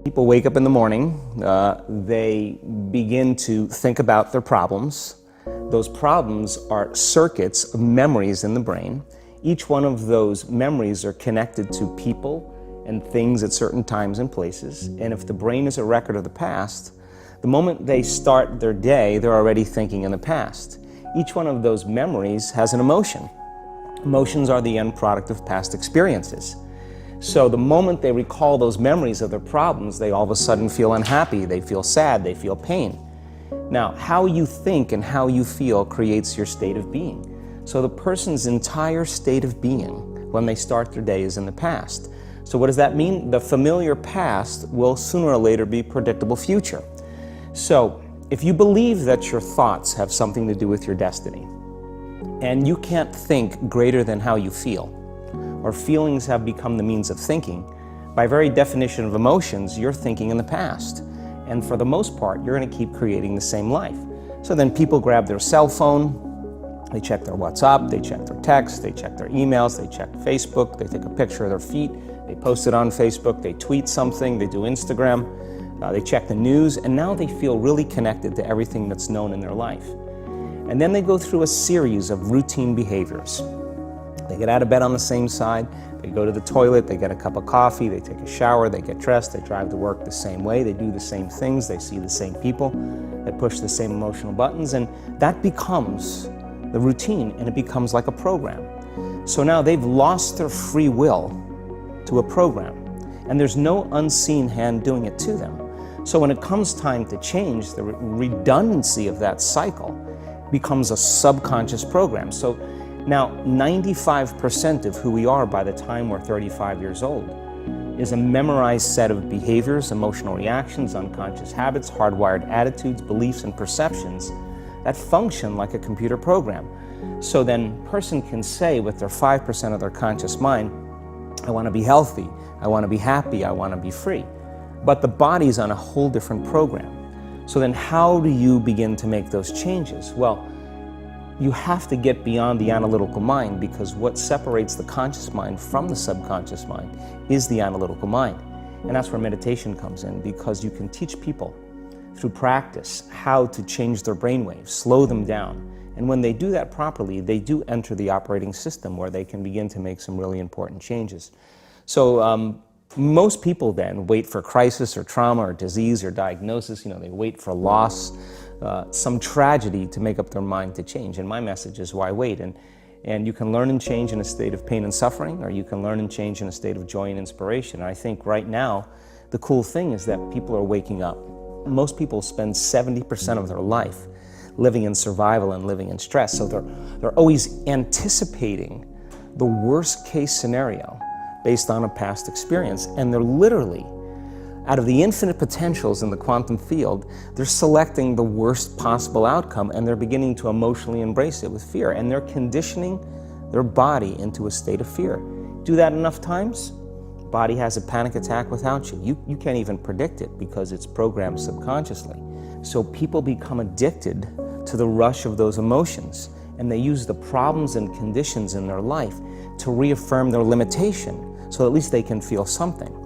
People wake up in the morning, they begin to think about their problems. Those problems are circuits of memories in the brain. Each one of those memories are connected to people and things at certain times and places. And if the brain is a record of the past, the moment they start their day, they're already thinking in the past. Each one of those memories has an emotion. Emotions are the end product of past experiences. So the moment they recall those memories of their problems, they all of a sudden feel unhappy, they feel sad, they feel pain. Now, how you think and how you feel creates your state of being. So the person's entire state of being when they start their day is in the past. So what does that mean? The familiar past will sooner or later be predictable future. So if you believe that your thoughts have something to do with your destiny, and you can't think greater than how you feel, or feelings have become the means of thinking, by very definition of emotions, you're thinking in the past. And for the most part, you're going to keep creating the same life. So then people grab their cell phone, they check their WhatsApp, they check their text, they check their emails, they check Facebook, they take a picture of their feet, they post it on Facebook, they tweet something, they do Instagram, they check the news, and now they feel really connected to everything that's known in their life. And then they go through a series of routine behaviors. They get out of bed on the same side, they go to the toilet, they get a cup of coffee, they take a shower, they get dressed, they drive to work the same way, they do the same things, they see the same people, they push the same emotional buttons, and that becomes the routine, and it becomes like a program. So now they've lost their free will to a program, and there's no unseen hand doing it to them. So when it comes time to change, the redundancy of that cycle becomes a subconscious program. So now 95% of who we are by the time we're 35 years old is a memorized set of behaviors, emotional reactions, unconscious habits, hardwired attitudes, beliefs, and perceptions that function like a computer program. So then a person can say with their 5% of their conscious mind, I want to be healthy, I want to be happy, I want to be free. But the body's on a whole different program. So then how do you begin to make those changes? Well, you have to get beyond the analytical mind, because what separates the conscious mind from the subconscious mind is the analytical mind. And that's where meditation comes in, because you can teach people through practice how to change their brainwaves, slow them down. And when they do that properly, they do enter the operating system where they can begin to make some really important changes. So most people then wait for crisis or trauma or disease or diagnosis. They wait for loss, some tragedy to make up their mind to change. And my message is, why wait? And you can learn and change in a state of pain and suffering, or you can learn and change in a state of joy and inspiration. And I think right now, the cool thing is that people are waking up. Most people spend 70% of their life living in survival and living in stress. So they're always anticipating the worst case scenario based on a past experience. And they're literally, out of the infinite potentials in the quantum field, they're selecting the worst possible outcome, and they're beginning to emotionally embrace it with fear. And they're conditioning their body into a state of fear. Do that enough times, body has a panic attack without you. You can't even predict it because it's programmed subconsciously. So people become addicted to the rush of those emotions, and they use the problems and conditions in their life to reaffirm their limitation, so at least they can feel something.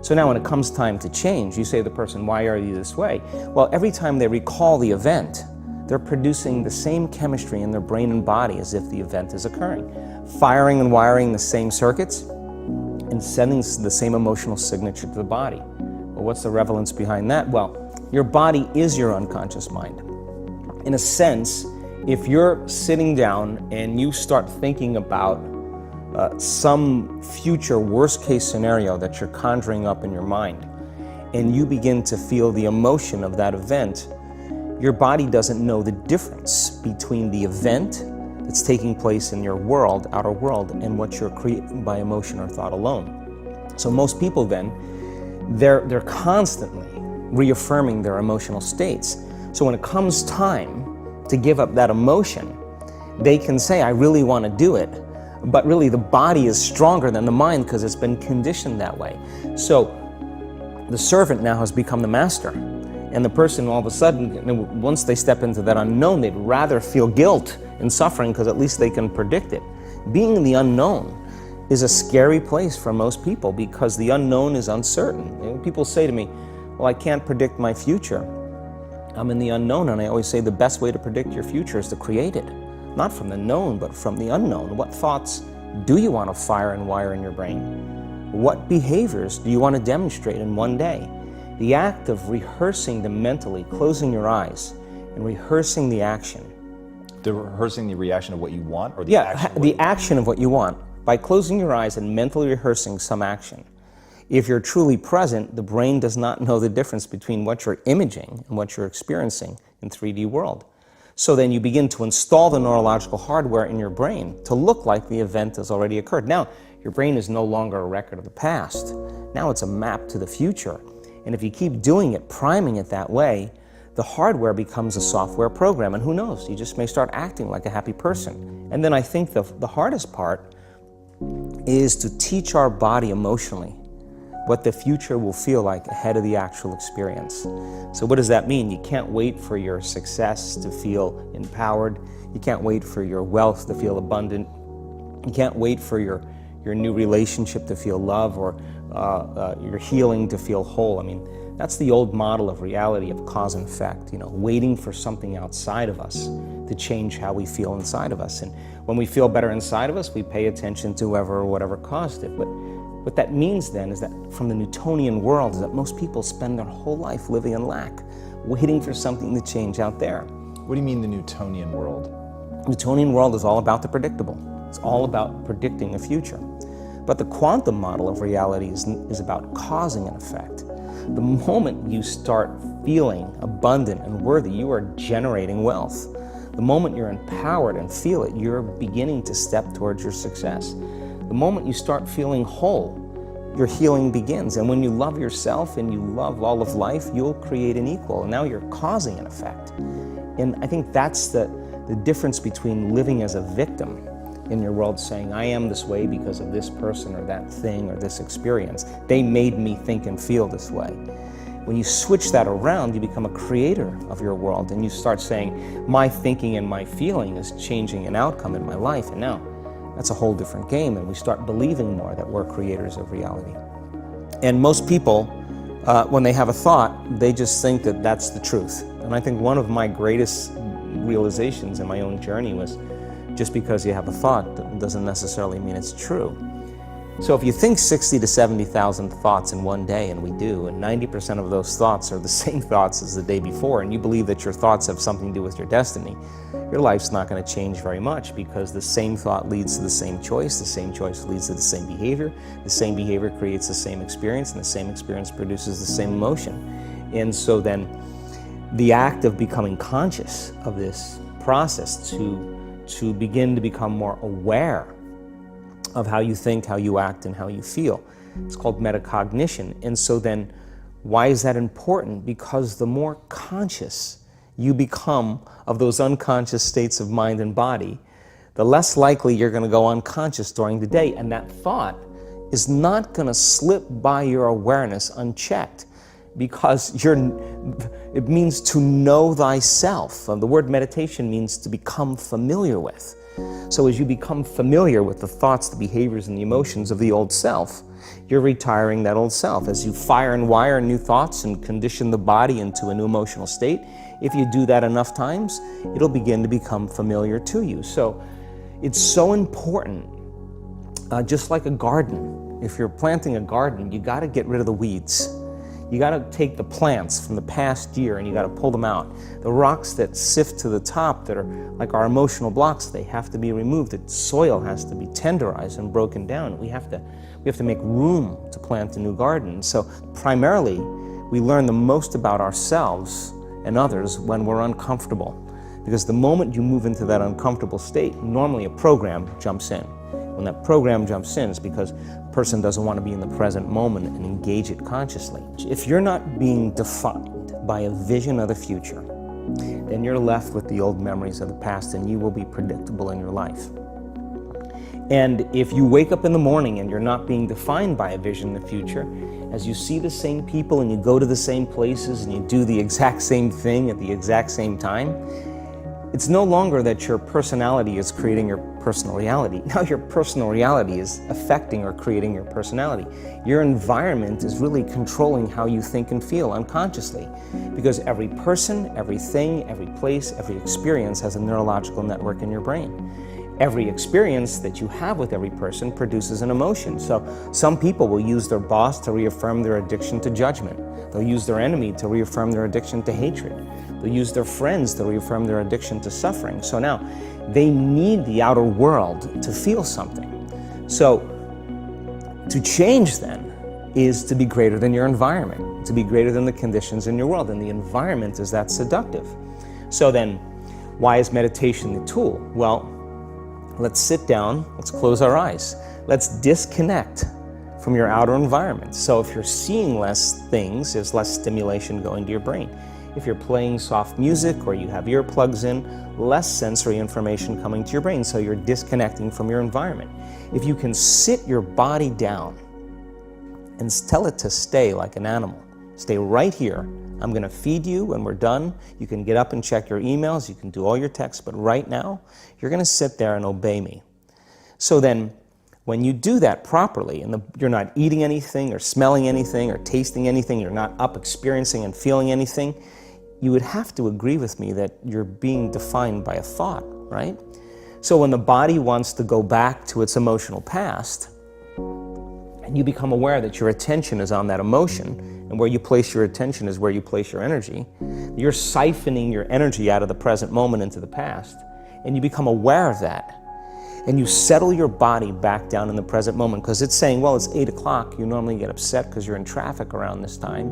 So now when it comes time to change, you say to the person, why are you this way? Well, every time they recall the event, they're producing the same chemistry in their brain and body as if the event is occurring, firing and wiring the same circuits and sending the same emotional signature to the body. Well, what's the relevance behind that? Well, your body is your unconscious mind. In a sense, if you're sitting down and you start thinking about some future worst case scenario that you're conjuring up in your mind, and you begin to feel the emotion of that event, your body doesn't know the difference between the event that's taking place in your world, outer world, and what you're creating by emotion or thought alone. So most people then, they're constantly reaffirming their emotional states. So when it comes time to give up that emotion, they can say, I really want to do it, but really the body is stronger than the mind because it's been conditioned that way. So the servant now has become the master, and the person all of a sudden, once they step into that unknown, they'd rather feel guilt and suffering because at least they can predict it. Being in the unknown is a scary place for most people because the unknown is uncertain. People say to me, well, I can't predict my future. I'm in the unknown, and I always say the best way to predict your future is to create it. Not from the known, but from the unknown. What thoughts do you want to fire and wire in your brain? What behaviors do you want to demonstrate in one day? The act of rehearsing them mentally, closing your eyes, and rehearsing the action. Rehearsing the reaction of what you want, or the action of what you want. By closing your eyes and mentally rehearsing some action. If you're truly present, the brain does not know the difference between what you're imaging and what you're experiencing in 3D world. So then you begin to install the neurological hardware in your brain to look like the event has already occurred. Now, your brain is no longer a record of the past. Now it's a map to the future. And if you keep doing it, priming it that way, the hardware becomes a software program. And who knows, you just may start acting like a happy person. And then I think the hardest part is to teach our body emotionally what the future will feel like ahead of the actual experience. So what does that mean? You can't wait for your success to feel empowered. You can't wait for your wealth to feel abundant. You can't wait for your new relationship to feel love, or your healing to feel whole. I mean, that's the old model of reality, of cause and effect, waiting for something outside of us to change how we feel inside of us. And when we feel better inside of us, we pay attention to whoever or whatever caused it. But what that means then is that from the Newtonian world is that most people spend their whole life living in lack, waiting for something to change out there. What do you mean the Newtonian world? Newtonian world is all about the predictable. It's all about predicting the future. But the quantum model of reality is about causing an effect. The moment you start feeling abundant and worthy, you are generating wealth. The moment you're empowered and feel it, you're beginning to step towards your success. The moment you start feeling whole, your healing begins. And when you love yourself and you love all of life, you'll create an equal. And now you're causing an effect. And I think that's the difference between living as a victim in your world, saying, I am this way because of this person or that thing or this experience. They made me think and feel this way. When you switch that around, you become a creator of your world, and you start saying, my thinking and my feeling is changing an outcome in my life. And now that's a whole different game, and we start believing more that we're creators of reality. And most people, when they have a thought, they just think that that's the truth. And I think one of my greatest realizations in my own journey was, just because you have a thought doesn't necessarily mean it's true. So if you think 60 to 70,000 thoughts in one day, and we do, and 90% of those thoughts are the same thoughts as the day before, and you believe that your thoughts have something to do with your destiny, your life's not going to change very much, because the same thought leads to the same choice leads to the same behavior creates the same experience, and the same experience produces the same emotion. And so then the act of becoming conscious of this process to begin to become more aware of how you think, how you act, and how you feel. It's called metacognition. And so then, why is that important? Because the more conscious you become of those unconscious states of mind and body, the less likely you're going to go unconscious during the day. And that thought is not going to slip by your awareness unchecked, because it means to know thyself. The word meditation means to become familiar with. So as you become familiar with the thoughts, the behaviors, and the emotions of the old self, you're retiring that old self. As you fire and wire new thoughts and condition the body into a new emotional state, if you do that enough times, it'll begin to become familiar to you. So it's so important, just like a garden. If you're planting a garden, you got to get rid of the weeds. You got to take the plants from the past year and you got to pull them out. The rocks that sift to the top that are like our emotional blocks, they have to be removed. The soil has to be tenderized and broken down. We have to make room to plant a new garden. So primarily, we learn the most about ourselves and others when we're uncomfortable. Because the moment you move into that uncomfortable state, normally a program jumps in. When that program jumps in, it's because a person doesn't want to be in the present moment and engage it consciously. If you're not being defined by a vision of the future, then you're left with the old memories of the past, and you will be predictable in your life. And if you wake up in the morning and you're not being defined by a vision in the future, as you see the same people and you go to the same places and you do the exact same thing at the exact same time, It's no longer that your personality is creating your personal reality. Now your personal reality is affecting or creating your personality. Your environment is really controlling how you think and feel unconsciously, because every person, everything, every place, every experience has a neurological network in your brain. Every experience that you have with every person produces an emotion. So some people will use their boss to reaffirm their addiction to judgment. They'll use their enemy to reaffirm their addiction to hatred. They'll use their friends to reaffirm their addiction to suffering. So now they need the outer world to feel something. So to change then is to be greater than your environment, to be greater than the conditions in your world. And the environment is that seductive. So then why is meditation the tool? Well, let's sit down, let's close our eyes. Let's disconnect from your outer environment. So if you're seeing less things, there's less stimulation going to your brain. If you're playing soft music or you have earplugs in, less sensory information coming to your brain, so you're disconnecting from your environment. If you can sit your body down and tell it to stay like an animal, stay right here. I'm going to feed you when we're done. You can get up and check your emails, you can do all your texts, but right now, you're going to sit there and obey me. So then, when you do that properly, and you're not eating anything or smelling anything or tasting anything, you're not up experiencing and feeling anything, you would have to agree with me that you're being defined by a thought, right? So when the body wants to go back to its emotional past, and you become aware that your attention is on that emotion, and where you place your attention is where you place your energy, you're siphoning your energy out of the present moment into the past, and you become aware of that. And you settle your body back down in the present moment, because it's saying, well, it's 8 o'clock. You normally get upset because you're in traffic around this time.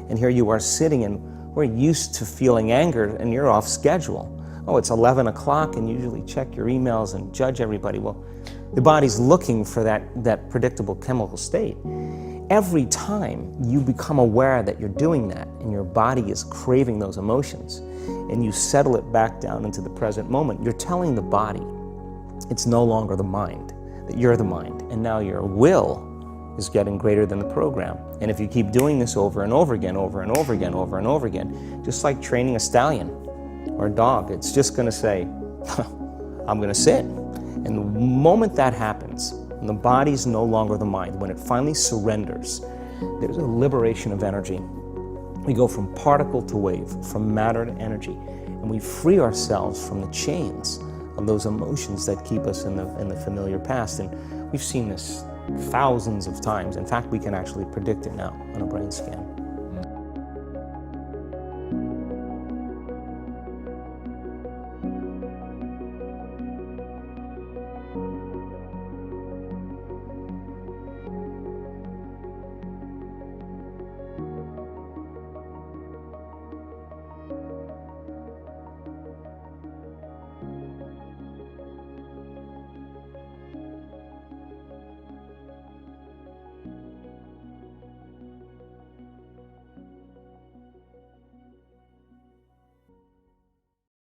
And here you are sitting, and we're used to feeling anger, and you're off schedule. Oh, it's 11 o'clock, and you usually check your emails and judge everybody. Well, the body's looking for that predictable chemical state. Every time you become aware that you're doing that, and your body is craving those emotions, and you settle it back down into the present moment, you're telling the body, it's no longer the mind, that you're the mind, and now your will is getting greater than the program. And if you keep doing this over and over again, over and over again, over and over again, just like training a stallion or a dog, it's just going to say, I'm going to sit. And the moment that happens, and the body's no longer the mind, when it finally surrenders, there's a liberation of energy. We go from particle to wave, from matter to energy, and we free ourselves from the chains of those emotions that keep us in the familiar past. And we've seen this thousands of times. In fact, we can actually predict it now on a brain scan.